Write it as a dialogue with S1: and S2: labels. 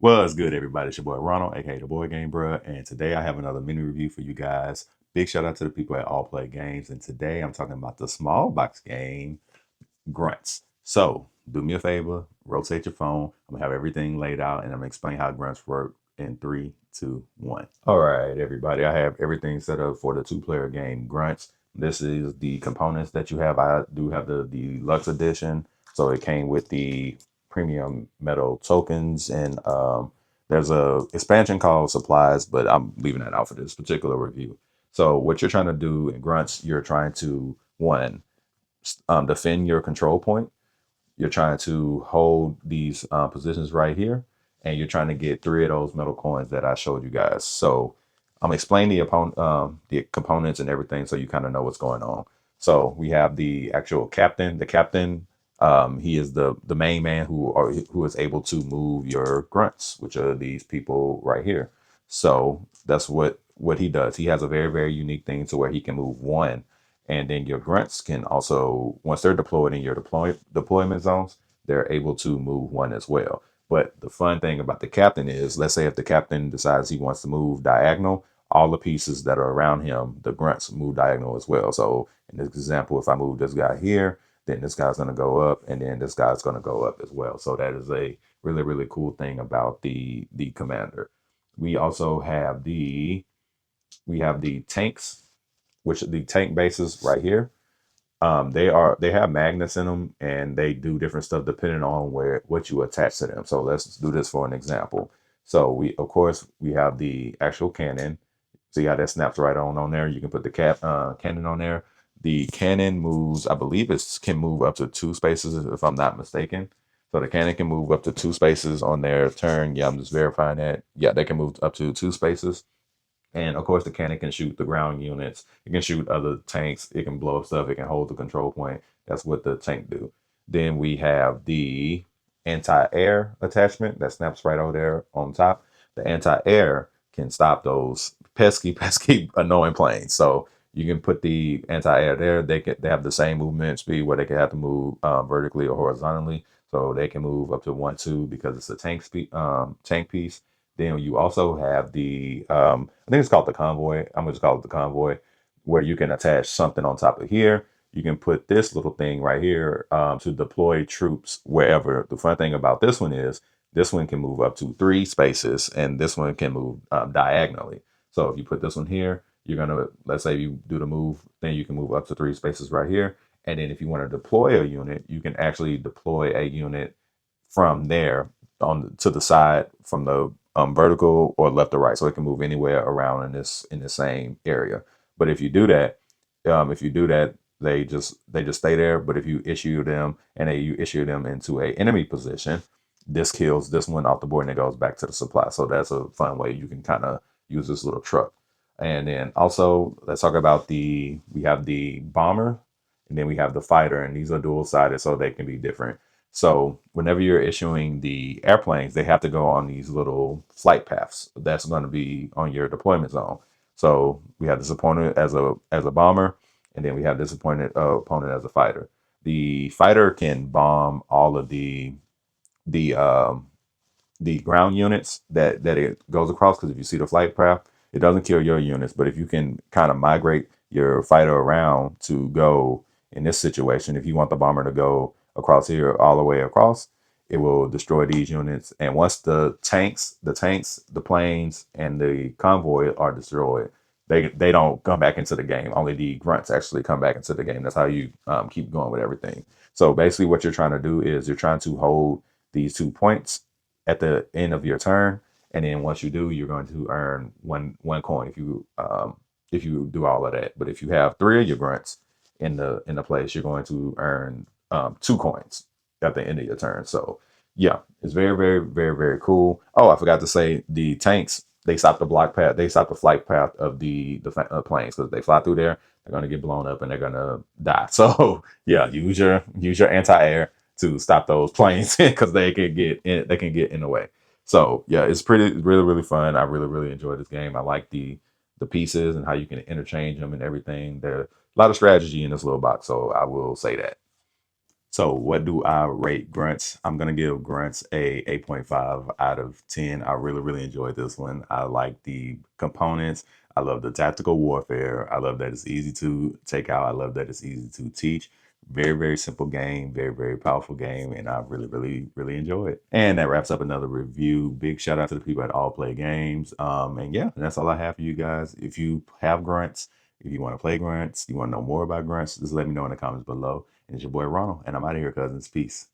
S1: What's good, everybody? It's your boy Ronald, aka the Boy Game Bruh, and today I have another mini review for you guys. Big shout out to the people at All Play Games, and today I'm talking about the small box game Grunts. So do me a favor, rotate your phone. I'm gonna have everything laid out, and I'm gonna explain how Grunts work in three, two, one. All right, everybody, I have everything set up for the two-player game Grunts. This is the components that you have. I do have the deluxe edition, so it came with the premium metal tokens, and there's a expansion called supplies, but I'm leaving that out for this particular review. So what you're trying to do in Grunts, you're trying to one defend your control point. You're trying to hold these positions right here, and you're trying to get three of those metal coins that I showed you guys. So I'm explaining the components and everything, so you kind of know what's going on. So we have the actual captain. The captain, he is the main man who is able to move your grunts, which are these people right here. So that's what he does. He has a very unique thing to where he can move one, and then your grunts can also, once they're deployed in your deployment zones, they're able to move one as well. But the fun thing about the captain is, let's say if the captain decides he wants to move diagonal, all the pieces that are around him, the grunts move diagonal as well. So in this example, if I move this guy here, then this guy's going to go up, and then this guy's going to go up as well. So that is a really cool thing about the commander. We also have the tanks, which the tank bases right here. They have magnets in them, and they do different stuff depending on what you attach to them. So let's do this for an example. So we of course we have the actual cannon. See how that snaps right on there. You can put the cannon on there. The cannon moves, I believe it can move up to two spaces if I'm not mistaken. So the cannon can move up to two spaces on their turn. Yeah, I'm just verifying that. Yeah, they can move up to two spaces. And of course, the cannon can shoot the ground units. It can shoot other tanks. It can blow up stuff. It can hold the control point. That's what the tank do. Then we have the anti-air attachment that snaps right over there on top. The anti-air can stop those pesky, annoying planes. So you can put the anti-air there. They have the same movement speed where they can have to move vertically or horizontally. So they can move up to 1, 2 because it's a tank piece. Then you also have I think it's called the convoy. I'm gonna just call it the convoy, where you can attach something on top of here. You can put this little thing right here to deploy troops wherever. The fun thing about this one is this one can move up to three spaces, and this one can move diagonally. So if you put this one here, you're gonna, let's say you do the move, then you can move up to three spaces right here. And then if you want to deploy a unit, you can actually deploy a unit from there on to the side from the vertical or left or right, so it can move anywhere around in the same area. But if you do that, they just stay there. But if you issue them you issue them into a enemy position, this kills this one off the board and it goes back to the supply. So that's a fun way you can kind of use this little truck. And then also let's talk about we have the bomber, and then we have the fighter, and these are dual sided, so they can be different. So whenever you're issuing the airplanes, they have to go on these little flight paths that's going to be on your deployment zone. So we have this opponent as a bomber, and then we have this opponent as a fighter. The fighter can bomb all of the the ground units that it goes across, because if you see the flight path, it doesn't kill your units. But if you can kind of migrate your fighter around to go in this situation, if you want the bomber to go across here all the way across, it will destroy these units. And once the planes, and the convoy are destroyed, they don't come back into the game. Only the grunts actually come back into the game. That's how you keep going with everything. So basically, what you're trying to do is you're trying to hold these 2 points at the end of your turn, and then once you do, you're going to earn one coin if you do all of that. But if you have three of your grunts in the place, you're going to earn 2 coins at the end of your turn. So yeah, it's very cool. Oh, I forgot to say, the tanks, they stop the block path, they stop the flight path of the planes, because they fly through there, they're going to get blown up and they're going to die. So yeah, use your anti-air to stop those planes because they can get in the way. So yeah, it's really fun. I really enjoy this game. I like the pieces and how you can interchange them and everything. There's a lot of strategy in this little box, so I will say that. So what do I rate Grunts? I'm gonna give Grunts a 8.5 out of 10. I really, really enjoyed this one. I like the components. I love the tactical warfare. I love that it's easy to take out. I love that it's easy to teach. Very, very simple game, very, very powerful game, and I really, really, really enjoy it. And that wraps up another review. Big shout out to the people at All Play Games. And yeah, that's all I have for you guys. If you have Grunts, if you want to play Grunts, you want to know more about Grunts, just let me know in the comments below. And it's your boy Ronald, and I'm out of here, cousins. Peace.